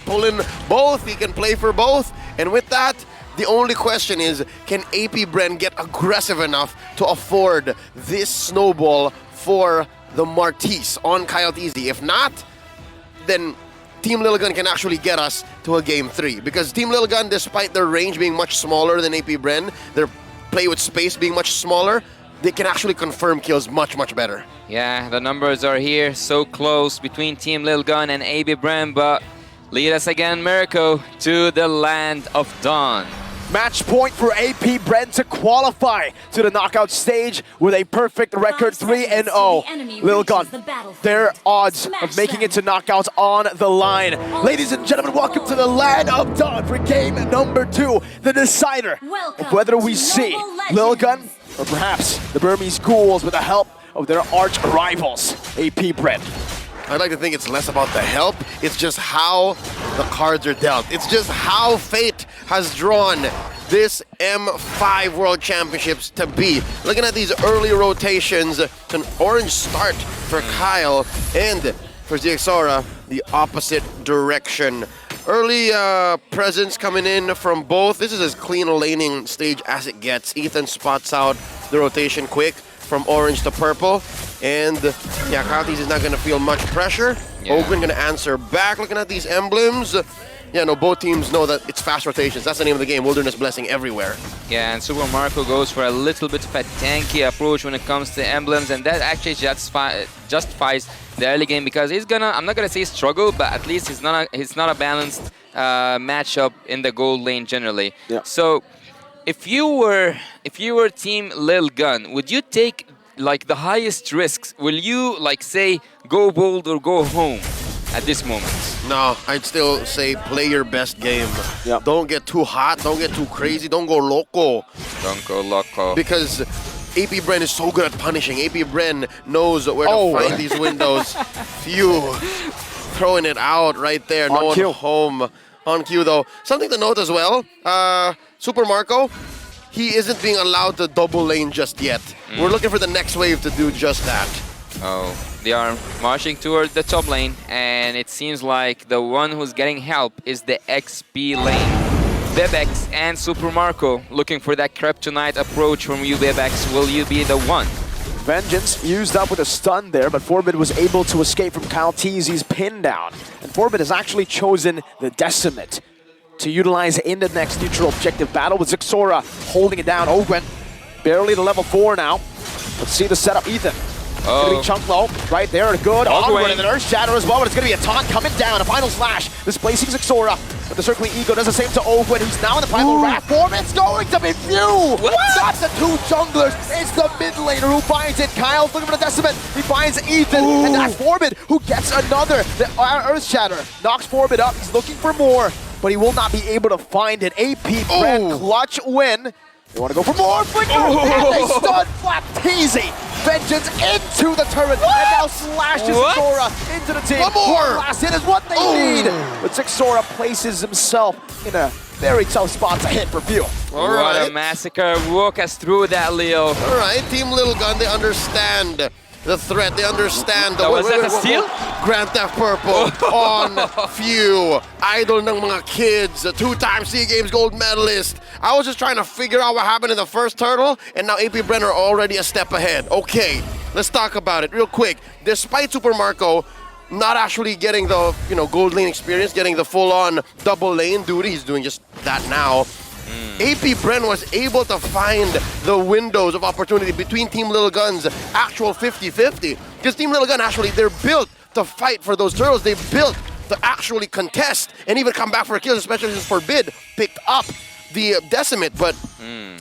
pull in both, he can play for both. And with that, the only question is, can AP Bren get aggressive enough to afford this snowball for the Martis on Kyle Teasy? If not, then Team Liligun can actually get us to a Game 3. Because Team Liligun, despite their range being much smaller than AP Bren, their play with space being much smaller, they can actually confirm kills much, much better. Yeah, the numbers are here, so close between Team Lilgun and AB Bren, but lead us again, Mirko, to the land of Dawn. Match point for AP Bren to qualify to the knockout stage with a perfect record 3-0. Lilgun, their odds of making it to knockouts on the line. Ladies and gentlemen, welcome to the land of Dawn for game number 2, the decider of whether we see Lilgun or perhaps the Burmese Ghouls with the help of their arch rivals, AP Bren. I'd like to think it's less about the help, it's just how the cards are dealt. It's just how fate has drawn this M5 World Championships to be. Looking at these early rotations, it's an orange start for Kyle, and for Zixora, the opposite direction. Early presence coming in from both. This is as clean a laning stage as it gets. Ethan spots out the rotation quick from orange to purple. And yeah, Kyle Teasy is not going to feel much pressure. Yeah. Ogren going to answer back. Looking at these emblems. Yeah, no, both teams know that it's fast rotations. That's the name of the game. Wilderness Blessing everywhere. Yeah, and Super Marco goes for a little bit of a tanky approach when it comes to emblems, and that actually justifies the early game because he's gonna, I'm not gonna say struggle, but at least he's not a balanced matchup in the gold lane generally. Yeah. So if you were Team Lilgun, would you take like the highest risks? Will you like say go bold or go home at this moment? No, I'd still say play your best game. Yep. Don't get too hot, don't get too crazy, don't go loco. Don't go loco. Because AP Bren is so good at punishing. AP Bren knows where to find these windows. Phew. Throwing it out right there. No one home. On cue though. Something to note as well, Super Marco, he isn't being allowed to double lane just yet. We're looking for the next wave to do just that. Oh, they are marching toward the top lane, and it seems like the one who's getting help is the XP lane. Bebex and Super Marco looking for that kryptonite approach from you, Bebex. Will you be the one? Vengeance used up with a stun there, but Forbid was able to escape from Kyle Teasy's pin down. And Forbid has actually chosen the Decimate to utilize in the next neutral objective battle with Zixora holding it down. Ogwen barely to level 4 now. Let's see the setup, Ethan. It's going to be Chunk Low right there. Good onward and an Earth Shatter as well, but it's going to be a taunt coming down. A final slash displacing Zixora. But the Circling Ego does the same to Ogwen, who's now in the final wrath form. It's going to be Mew! What? Not the two junglers, it's the mid laner who finds it. Kyle's looking for the Decimate. He finds Ethan, and that's Forbid who gets another. The Earth Shatter knocks Forbid up. He's looking for more, but he will not be able to find it. AP Bren, clutch win. They want to go for more flicker, and they stun Flap Teasy. Vengeance into the turret, and now slashes Zixora into the team. One more! Last hit is what they need. But Zixora places himself in a very tough spot to hit for View. What a massacre. Walk us through that, Leo. All right, Team Lilgun, they understand the threat, they understand the... Was that a steal? Grand Theft Purple on Few. Idol ng mga kids, a 2-time SEA Games gold medalist. I was just trying to figure out what happened in the first turtle, and now AP Bren are already a step ahead. Okay, let's talk about it real quick. Despite Super Marco not actually getting the gold lane experience, getting the full-on double lane duty, he's doing just that now. AP Bren was able to find the windows of opportunity between Team Lilgun's actual 50-50. Because Team Lilgun actually, they're built to fight for those turtles. They're built to actually contest and even come back for kills, especially since Forbid picked up the Decimate. But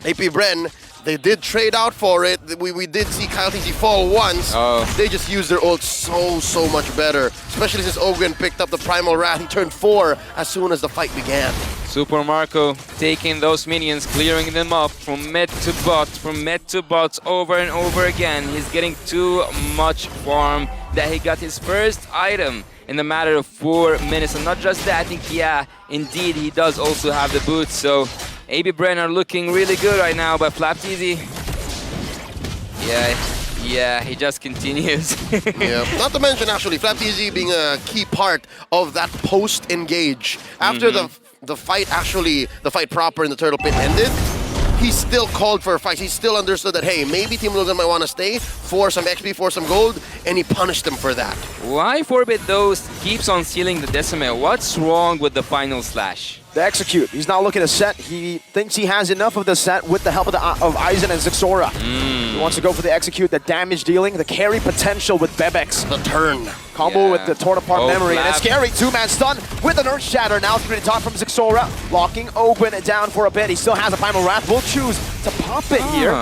AP Bren, they did trade out for it. We did see Kyle Teasy fall once. They just used their ult so much better. Especially since Ogren picked up the Primal Wrath. He turned 4 as soon as the fight began. Super Marco taking those minions, clearing them up from mid to bot, over and over again. He's getting too much farm that he got his first item in a matter of 4 minutes. And not just that, I think, yeah, indeed, he does also have the boots. So AB Bren are looking really good right now, but Flap Teasy, yeah, Yeah, he just continues. Yeah. Not to mention, actually, FlapTZ being a key part of that post-engage. After the fight, actually, the fight proper in the Turtle Pit ended, he still called for a fight. He still understood that, hey, maybe Team Logan might want to stay for some XP, for some gold, and he punished them for that. Why Forbid though keeps on stealing the Decimate? What's wrong with the final slash? The execute. He's not looking to set. He thinks he has enough of the set with the help of Aizen and Zixora. He wants to go for the execute, the damage dealing, the carry potential with Bebex. The turn. Combo with the torn apart memory, and it's Flap. scary. Two-man stun with an Earth Shatter. Now it's going to talk from Zixora, locking Open down for a bit. He still has a Primal Wrath. Will choose to pop it here.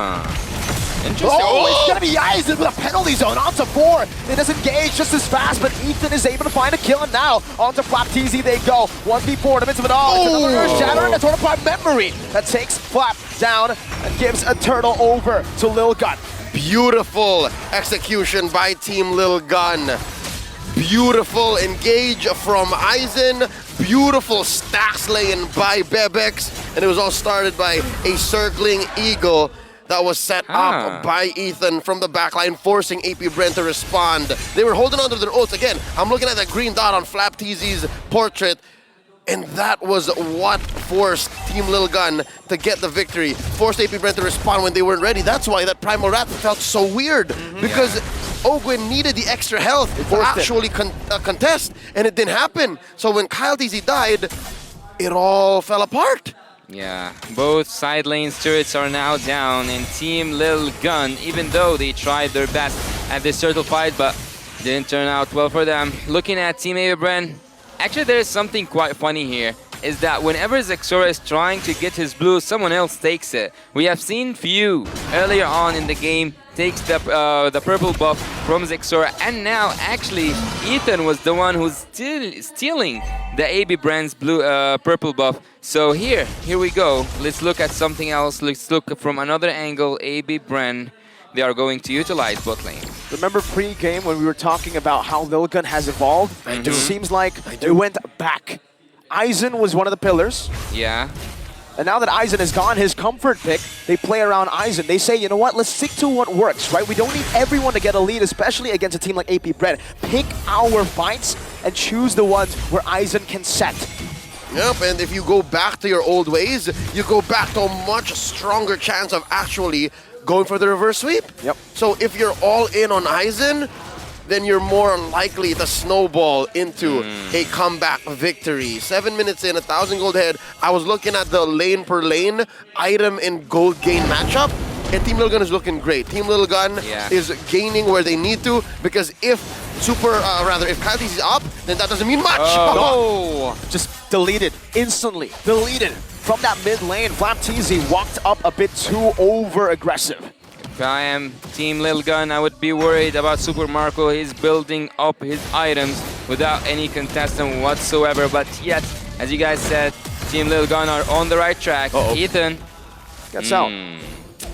Interesting. Oh, it's going to be Aizen with a penalty zone onto 4. It doesn't engage just as fast, but Ethan is able to find a kill, and now onto FlapTZ they go. 1v4 in the midst of it all. It's another Earth Shatter and a torn apart memory that takes Flap down and gives a turtle over to Lil Gun. Beautiful execution by Team Lil Gun. Beautiful engage from Aizen. Beautiful stack slaying by Bebex. And it was all started by a circling eagle that was set up by Ethan from the backline, forcing AP Brent to respond. They were holding on to their ults. Again, I'm looking at that green dot on FlapTZ's portrait, and that was what forced Team Lil Gun to get the victory. Forced AP Brent to respond when they weren't ready. That's why that Primal Wrath felt so weird, because Ogwin needed the extra health to actually contest, and it didn't happen. So when Kyle TZ died, it all fell apart. Yeah, both side lanes turrets are now down, and Team Lil Gun, even though they tried their best at this turtle fight, but didn't turn out well for them. Looking at Team Bren, actually there's something quite funny here, is that whenever Zixora is trying to get his blue, someone else takes it. We have seen Few earlier on in the game takes the purple buff from Zixora, and now actually Ethan was the one who's still stealing the AB Brand's blue purple buff. So here we go. Let's look at something else. Let's look from another angle. AB Brand, they are going to utilize bot lane. Remember pre-game when we were talking about how Lil Gun has evolved? It seems like they went back. Aizen was one of the pillars. Yeah. And now that Aizen is gone, his comfort pick, they play around Aizen. They say, you know what, let's stick to what works, right? We don't need everyone to get a lead, especially against a team like AP Bread. Pick our fights and choose the ones where Aizen can set. Yep, and if you go back to your old ways, you go back to a much stronger chance of actually going for the reverse sweep. Yep. So if you're all in on Aizen, then you're more likely to snowball into a comeback victory. 7 minutes in, 1,000 gold head. I was looking at the lane per lane item and gold gain matchup, and Team Lil Gun is looking great. Team Lil Gun is gaining where they need to, because if if Kyle TZ is up, then that doesn't mean much. Oh, just deleted, instantly deleted. From that mid lane, FlapTZ walked up a bit too over-aggressive. If I am Team Lil Gun, I would be worried about Super Marco. He's building up his items without any contestant whatsoever. But yet, as you guys said, Team Lil Gun are on the right track. Ethan gets out.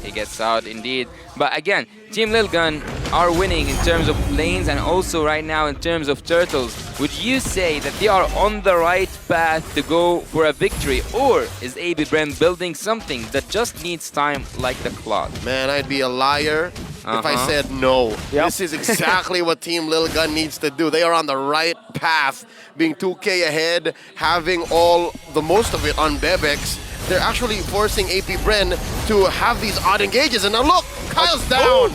He gets out indeed. But again, Team Lil Gun are winning in terms of lanes and also right now in terms of turtles. Would you say that they are on the right path to go for a victory, or is AB Bren building something that just needs time like the Cloud? Man, I'd be a liar if I said no. This is exactly what Team Lil Gun needs to do. They are on the right path, being 2K ahead, having the most of it on Bebex. They're actually forcing AP Bren to have these odd engages, and now look, Kyle's down!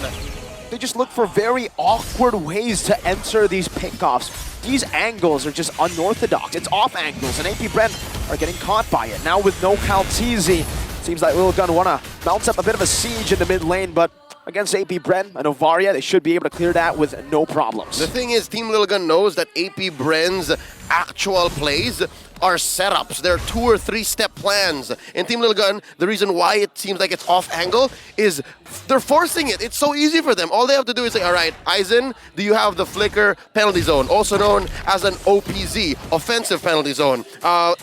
They just look for very awkward ways to enter these pickoffs. These angles are just unorthodox. It's off angles, and AP Bren are getting caught by it. Now with no Kyle TZ, seems like Lil Gun wanna bounce up a bit of a siege in the mid lane, but against AP Bren and Ovaria, they should be able to clear that with no problems. The thing is, Team Lil Gun knows that AP Bren's actual plays are setups. They're 2 or 3 step plans. And Team Lil Gun, the reason why it seems like it's off angle is they're forcing it. It's so easy for them. All they have to do is say, all right, Aizen, do you have the flicker penalty zone, also known as an OPZ, offensive penalty zone?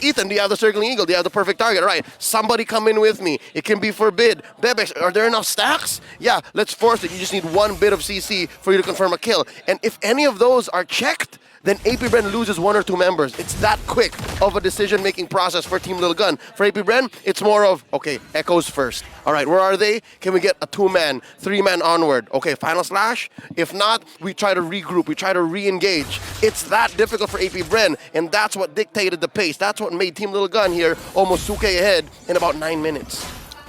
Ethan, do you have the circling eagle? Do you have the perfect target? All right, somebody come in with me. It can be forbid. Bebex, are there enough stacks? Yeah, let's force it. You just need 1 bit of CC for you to confirm a kill. And if any of those are checked, then AP Bren loses 1 or 2 members. It's that quick of a decision-making process for Team Little Gun. For AP Bren, it's more of, okay, Echoes first. All right, where are they? Can we get a 2-man, 3-man onward? Okay, final slash? If not, we try to regroup, we try to re-engage. It's that difficult for AP Bren, and that's what dictated the pace. That's what made Team Little Gun here almost 2K ahead in about 9 minutes.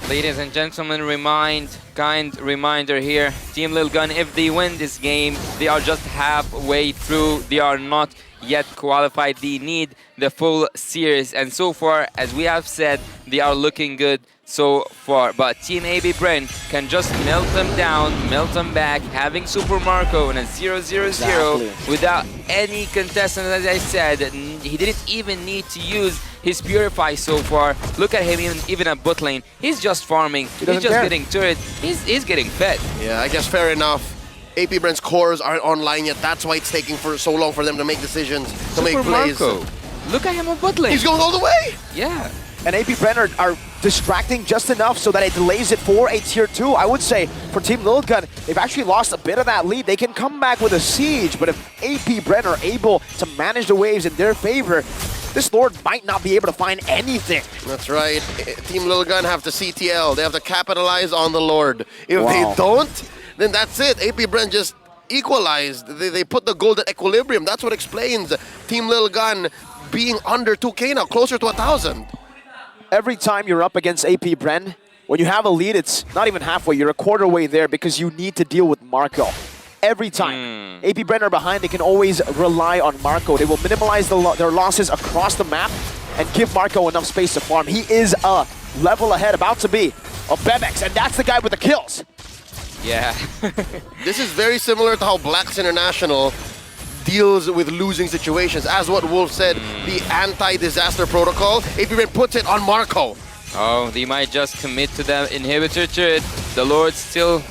Ladies and gentlemen, kind reminder here. Team Lil Gun, if they win this game, they are just halfway through. They are not yet qualified. They need the full series. And so far, as we have said, they are looking good so far. But Team AB Bren can just melt them down, melt them back, having Super Marco in a 0-0-0 without any contestant, as I said. He didn't even need to use his Purify so far. Look at him even at bot lane. He's just farming. He's just getting turret. He's getting fed. Yeah, I guess fair enough. AP Bren's cores aren't online yet. That's why it's taking for so long for them to make decisions, to make plays. Marco. Look at him on bot lane. He's going all the way. Yeah. And AP Bren are distracting just enough so that it delays it for a tier 2. I would say for Team Lil Gun, they've actually lost a bit of that lead. They can come back with a siege, but if AP Bren are able to manage the waves in their favor, this Lord might not be able to find anything. That's right. Team Little Gun have to CTL. They have to capitalize on the Lord. If they don't, then that's it. AP Bren just equalized. They put the gold at equilibrium. That's what explains Team Little Gun being under 2K now, closer to 1,000. Every time you're up against AP Bren, when you have a lead, it's not even halfway. You're a quarter way there because you need to deal with Marco. Every time. AP Bren are behind, they can always rely on Marco. They will minimize their losses across the map and give Marco enough space to farm. He is a level ahead, about to be of Bebex, and that's the guy with the kills. Yeah. This is very similar to how Blacks International deals with losing situations. As what Wolf said, the anti-disaster protocol, AP Bren puts it on Marco. Oh, they might just commit to the inhibitor turret. The Lord's still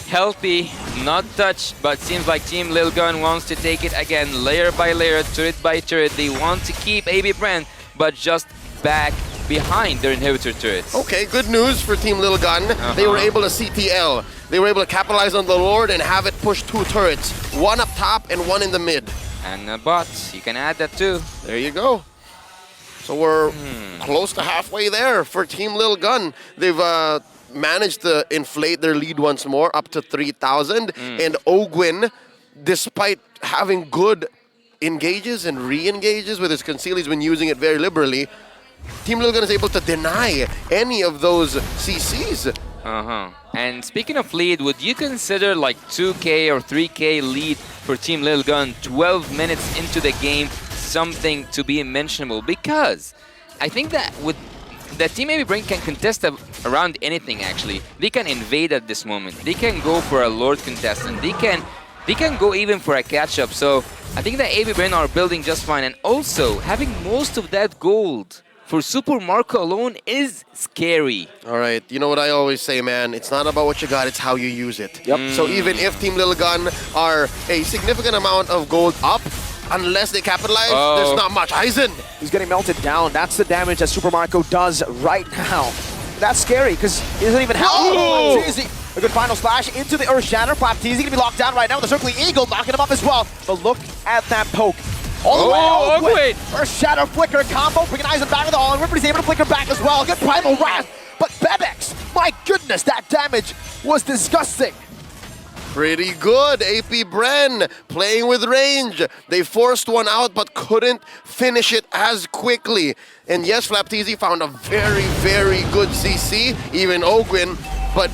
healthy, not touched, but seems like Team Lil Gun wants to take it again, layer by layer, turret by turret. They want to keep AB Brand, but just back behind their inhibitor turrets. Okay, good news for Team Lil Gun. They were able to CTL. They were able to capitalize on the Lord and have it push 2 turrets. 1 up top and 1 in the mid. And a bot, you can add that too. There you go. So we're close to halfway there for Team Lil Gun. They've managed to inflate their lead once more up to 3,000. And Ogwin, despite having good engages and re-engages with his conceal, he's been using it very liberally. Team Lil Gun is able to deny any of those CCs. And speaking of lead, would you consider like 2K or 3K lead for Team Lil Gun 12 minutes into the game something to be mentionable? Because I think that with that Team AB Brain can contest around anything actually. They can invade at this moment. They can go for a Lord contestant. They can go even for a catch-up. So I think that AB Brain are building just fine. And also having most of that gold for Super Marco alone is scary. All right, you know what I always say, man. It's not about what you got, it's how you use it. So even if Team Lil Gun are a significant amount of gold up, unless they capitalize, there's not much. Aizen! He's getting melted down. That's the damage that Super Marco does right now. That's scary, because he doesn't even have... A good final splash into the Earth Shatter. Flapteezy gonna be locked down right now with the Circling Eagle, knocking him up as well. But look at that poke. All the way, Earth Shadow Flicker combo, bringing Aizen back to the all, and Ripper's able to flicker back as well. Good Primal Wrath, but Bebex, my goodness, that damage was disgusting. Pretty good, AP Bren playing with range. They forced one out but couldn't finish it as quickly. And yes, Flapteezy found a very, very good CC, even Ogwin, but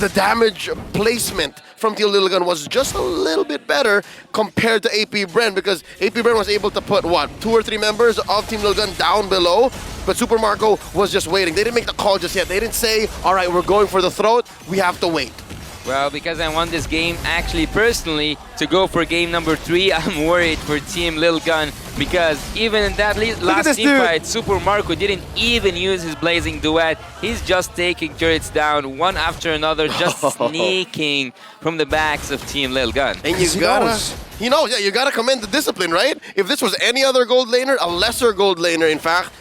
the damage placement from Team Lil Gun was just a little bit better compared to AP Bren, because AP Bren was able to put, what, 2 or 3 members of Team Lil Gun down below, but Super Marco was just waiting. They didn't make the call just yet. They didn't say, all right, we're going for the throat, we have to wait. Well, because I want this game actually personally to go for game number 3, I'm worried for Team Lil Gun, because even in that last team fight, Super Marco didn't even use his Blazing Duet. He's just taking turrets down one after another, just sneaking from the backs of Team Lil Gun. And you gotta commend the discipline, right? If this was any other gold laner, a lesser gold laner in fact,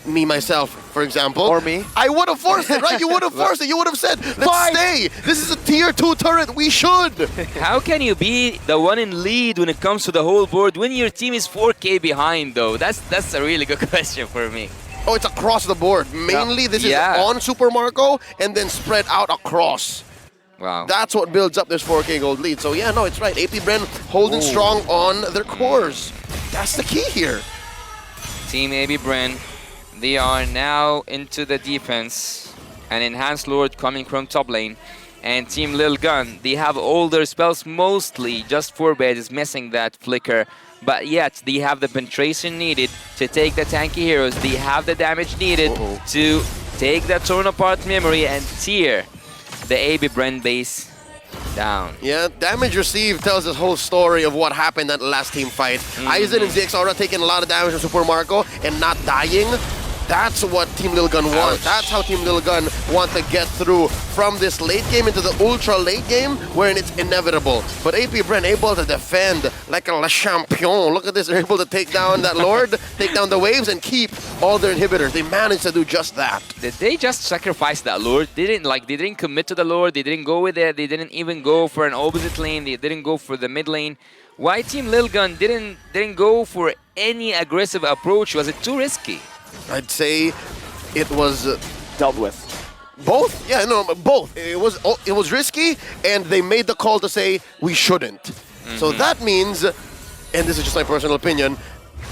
me, myself, for example. Or me. I would have forced it, right? You would have forced it. You would have said, let's Fine. stay. This is a tier 2 turret. We should. How can you be the one in lead when it comes to the whole board when your team is 4K behind, though? That's a really good question for me. Oh, it's across the board. Mainly, this is Yeah. on Super Marco and then spread out across. Wow. That's what builds up this 4K gold lead. So yeah, no, it's right. AP Bren holding strong on their cores. That's the key here. Team AB Bren, they are now into the defense. An Enhanced Lord coming from top lane. And Team Lil Gun, they have older spells mostly. Just Forbed is missing that flicker. But yet, they have the penetration needed to take the tanky heroes. They have the damage needed to take the torn apart memory and tear the AB Bren base down. Yeah, damage received tells this whole story of what happened at the last team fight. Aizen and ZXaura taking a lot of damage from Super Marco and not dying. That's what Team Lil Gun wants. Ouch. That's how Team Lil Gun want to get through from this late game into the ultra late game wherein it's inevitable. But AP Bren able to defend like a Le Champion. Look at this, they're able to take down that Lord, take down the waves and keep all their inhibitors. They managed to do just that. Did they just sacrifice that Lord? They didn't commit to the Lord. They didn't go with it. They didn't even go for an opposite lane. They didn't go for the mid lane. Why Team Lil Gun didn't go for any aggressive approach? Was it too risky? I'd say it was Dealt with. both. Yeah, no, both. It was risky, and they made the call to say we shouldn't. So that means, and this is just my personal opinion,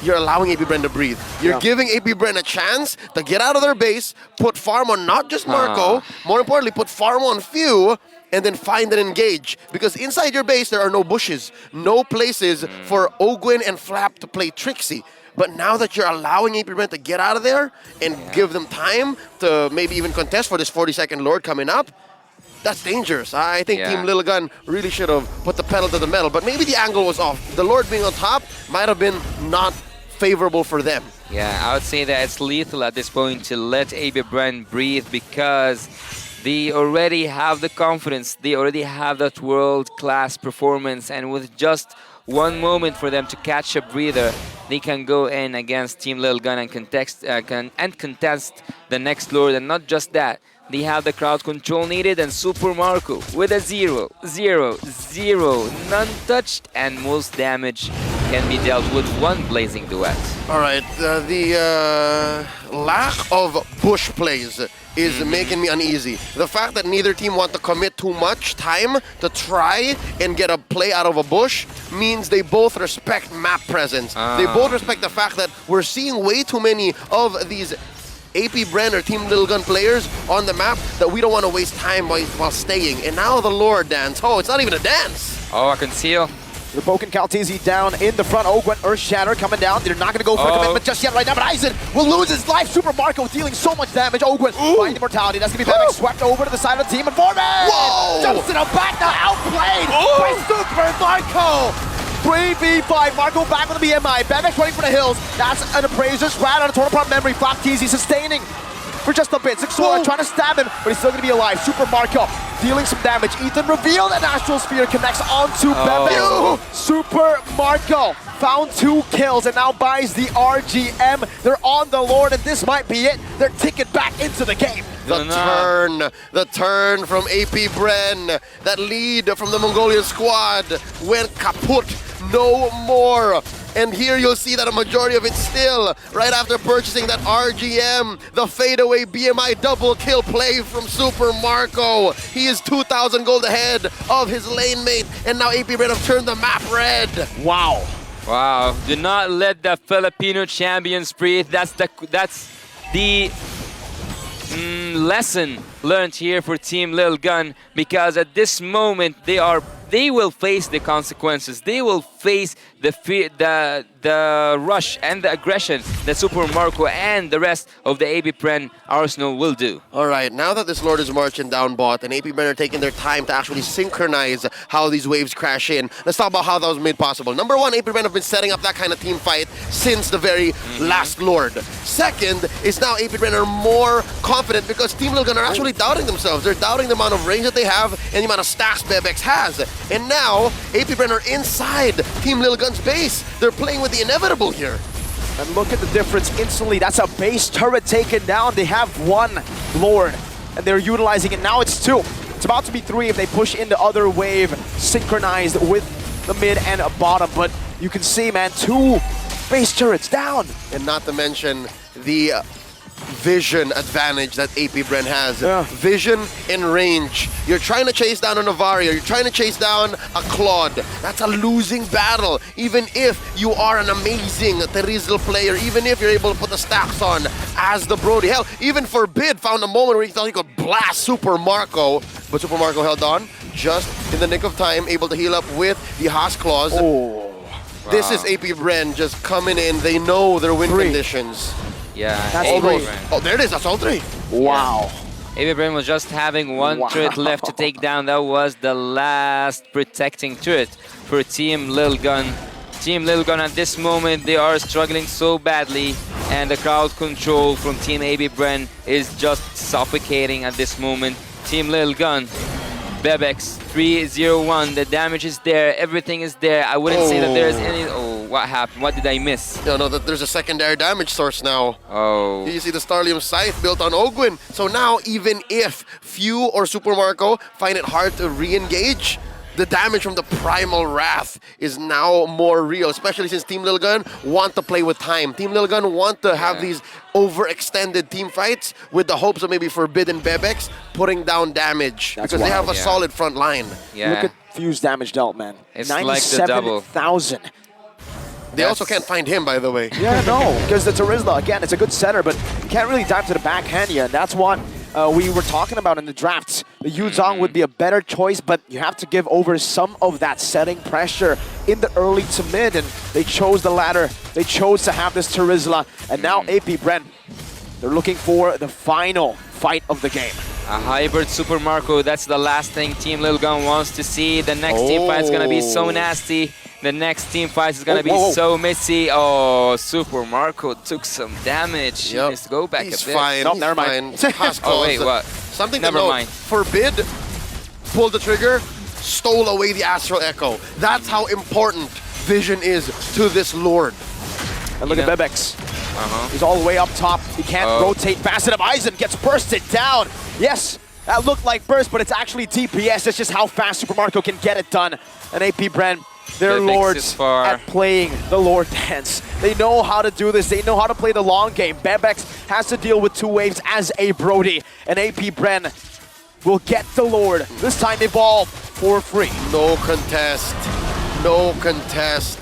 you're allowing AP Bren to breathe. You're giving AP Bren a chance to get out of their base, put farm on not just Marco, more importantly, put farm on few, and then find and engage. Because inside your base, there are no bushes, no places for Ogwyn and Flap to play Trixie. But now that you're allowing AP Bren to get out of there and give them time to maybe even contest for this 40-second Lord coming up, that's dangerous. I think Team Lil Gun really should have put the pedal to the metal, but maybe the angle was off. The Lord being on top might have been not favorable for them. Yeah, I would say that it's lethal at this point to let AB Bren breathe because they already have the confidence, they already have that world-class performance, and with just one moment for them to catch a breather, they can go in against Team Lil Gun and contest the next Lord. And not just that, they have the crowd control needed, and Super Marco with a 0, 0, 0, none touched, and most damage can be dealt with one Blazing Duet. All right, the lack of bush plays is making me uneasy. The fact that neither team want to commit too much time to try and get a play out of a bush means they both respect map presence. They both respect the fact that we're seeing way too many of these AP Bren or Team Lil Gun players on the map that we don't want to waste time while staying. And now the Lord dance. Oh, it's not even a dance. Oh, I can seal. The Poken Kaltizi down in the front. Ogwen, Earth Shatter coming down. They're not going to go for a commitment just yet right now, but Aizen will lose his life. Super Marco dealing so much damage. Ogwen finding immortality. That's going to be Bevix swept over to the side of the team. And Foreman jumps in a back now, outplayed by Super Marco. 3v5, Marco back with the BMI. Bevix running for the hills. That's an Appraiser's rat on a total memory. Flap Teasy sustaining for just a bit. ZXaura trying to stab him, but he's still going to be alive. Super Marco dealing some damage. Ethan revealed an Astral Sphere connects onto Bevix. Super Marco found 2 kills and now buys the RGM. They're on the Lord, and this might be it. They're ticking back into the game. The turn from AP Bren, that lead from the Mongolian squad went kaput, no more. And here you'll see that a majority of it still, right after purchasing that RGM, the fadeaway BMI double kill play from Super Marco. He is 2,000 gold ahead of his lane mate, and now AP Bren have turned the map red. Wow. Wow, do not let the Filipino champions breathe. That's the lesson learned here for Team Lil Gun, because at this moment they will face the consequences. They will face the rush and the aggression that Super Marco and the rest of the AB Bren Arsenal will do. All right, now that this Lord is marching down bot and AP Bren are taking their time to actually synchronize how these waves crash in, let's talk about how that was made possible. Number one, AP Bren have been setting up that kind of team fight since the very last Lord. Second is now AP Bren are more confident because Team Lil Gun are actually doubting themselves. They're doubting the amount of range that they have and the amount of stacks Bebex has. And now AP Bren are inside Team Lil Gun's base. They're playing with the inevitable here. And look at the difference instantly. That's a base turret taken down. They have one Lord, and they're utilizing it. Now it's two. It's about to be three if they push in the other wave, synchronized with the mid and a bottom. But you can see, man, two base turrets down. And not to mention the vision advantage that AP Bren has. Yeah. Vision in range. You're trying to chase down a Novaria, you're trying to chase down a Claude. That's a losing battle. Even if you are an amazing Terizl player, even if you're able to put the stacks on as the Brody. Hell, even Forbid found a moment where he thought he could blast Super Marco, but Super Marco held on just in the nick of time, able to heal up with the Haas Claws. Oh, This is AP Bren just coming in. They know their win conditions. Yeah, That's AB almost- Bren. Oh, there it is. That's all three. wow. AB Bren was just having one turret left to take down. That was the last protecting turret for Team Lil Gun. Team Lil Gun at this moment, they are struggling so badly, and the crowd control from Team AB Bren is just suffocating at this moment. Team Lil Gun, Bebex 301, the damage is there, everything is there. I wouldn't say that there's any... Oh, what happened? What did I miss? You know that there's a secondary damage source now. Oh. You see the Starlium Scythe built on Ogwin. So now, even if Few or Super Marco find it hard to re-engage, the damage from the Primal Wrath is now more real, especially since Team Lil Gun want to play with time. Team Lil Gun want to have these overextended team fights with the hopes of maybe Forbidden Bebex putting down damage. That's because they have wild. a solid front line. Yeah. Look at Fuse damage dealt, man. It's like the double. 97,000. They also can't find him, by the way. Yeah, no, because the Terizla, again, it's a good center, but you can't really dive to the backhand yet. And that's what we were talking about in the drafts. The Yuzong would be a better choice, but you have to give over some of that setting pressure in the early to mid, and they chose the latter. They chose to have this Terizla, and now AP Bren, they're looking for the final fight of the game. A hybrid Super Marco, that's the last thing Team Lil Gun wants to see. The next team fight is gonna be so nasty. The next team fight is gonna be so messy. Oh, Super Marco took some damage. He needs to go back He's a bit. fine. Nope, He's never mind. fine. Haas Oh wait, Claws. what? Something Never to note. mind. Forbid pulled the trigger, stole away the Astral Echo. That's how important Vision is to this Lord. And look at Yeah. Bebex. He's all the way up top. He can't rotate fast enough. Aizen gets bursted down. Yes, that looked like burst, but it's actually DPS. That's just how fast Super Marco can get it done. And AP Bren, they're Bebex lords is far. at playing the Lord dance. They know how to do this. They know how to play the long game. Bebex has to deal with two waves as a Brody. And AP Bren will get the Lord. This time evolve for free. No contest. No contest.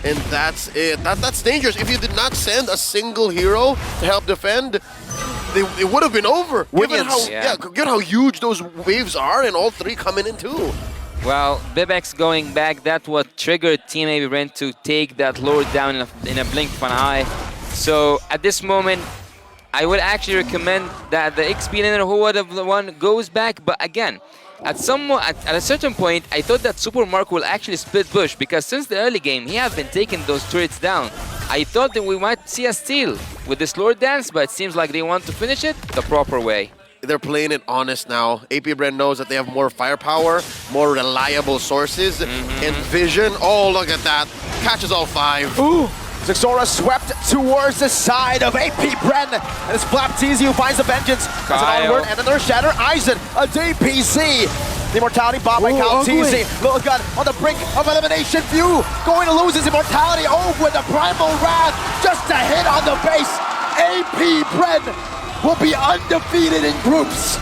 And that's it. That's dangerous. If you did not send a single hero to help defend, it would have been over. Given how, given how huge those waves are, and all three coming in too. Well, Bebex going back, that's what triggered Team AB Bren to take that Lord down in a blink of an eye. So at this moment, I would actually recommend that the XP laner who would have won goes back. But again, at a certain point, I thought that Super Marco will actually split push, because since the early game, he has been taking those turrets down. I thought that we might see a steal with this Lord Dance, but it seems like they want to finish it the proper way. They're playing it honest now. AP Bren knows that they have more firepower, more reliable sources, and Vision. Oh, look at that. Catches all five. Ooh! Zixora swept towards the side of AP Bren. And it's Flapteezy who finds the vengeance. As an onward and another shatter. Aizen, a DPC. The immortality bought by Flapteezy. Lil Gun on the brink of elimination. Few going to lose his immortality. Oh, with the Primal Wrath. Just a hit on the base. AP Bren will be undefeated in groups.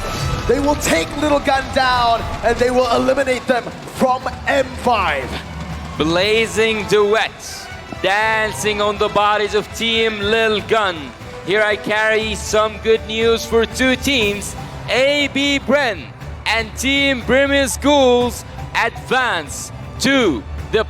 They will take Lil Gun down and they will eliminate them from M5. Blazing duets, dancing on the bodies of Team Lil Gun. Here I carry some good news for two teams. AB Bren and Team Brimmy Schools advance to the